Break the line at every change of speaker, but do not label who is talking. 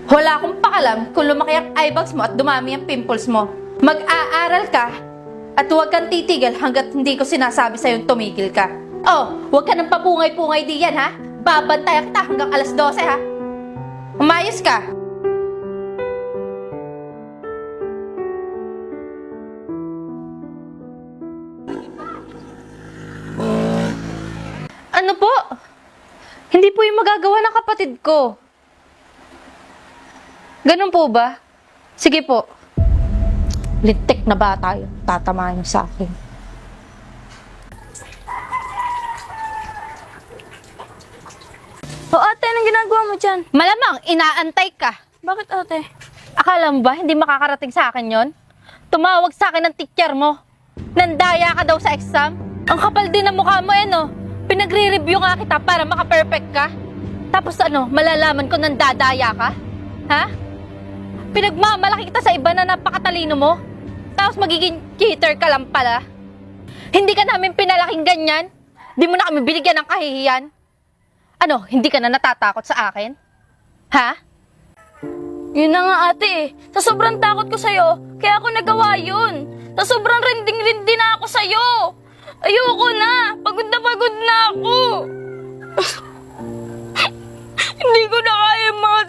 Wala akong pakalam kung lumaki ang eye bags mo at dumami ang pimples mo. Mag-aaral ka at huwag kang titigil hanggat hindi ko sinasabi sa'yo tumigil ka. Oh, huwag ka nang papungay-pungay diyan ha. Babantayan kita hanggang alas 12 ha. Umayos ka. Ano po? Hindi po yung magagawa ng kapatid ko. Ganun po ba? Sige po. Lintik na bata yun. Tatamaan niyo sa akin.
O ate, anong ginagawa mo dyan?
Malamang, inaantay ka.
Bakit ate?
Akala mo ba hindi makakarating sa akin yon? Tumawag sa akin ng teacher mo. Nandaya ka daw sa exam. Ang kapal din ng mukha mo no? Pinagre-review nga kita para maka-perfect ka. Tapos malalaman ko nandadaya ka? Ha? Pinagmamalaki kita sa iba na napakatalino mo. Tapos magiging cheater ka lang pala. Hindi ka namin pinalaking ganyan. Di mo na kami binigyan ng kahihiyan. Hindi ka na natatakot sa akin? Ha?
Yun na nga ate eh. Sa sobrang takot ko sa'yo, kaya ako nagawa yun. Sa sobrang rinding-rindi na ako sa'yo. Ayoko na. Pagod na ako. Hindi ko na kaya yung mga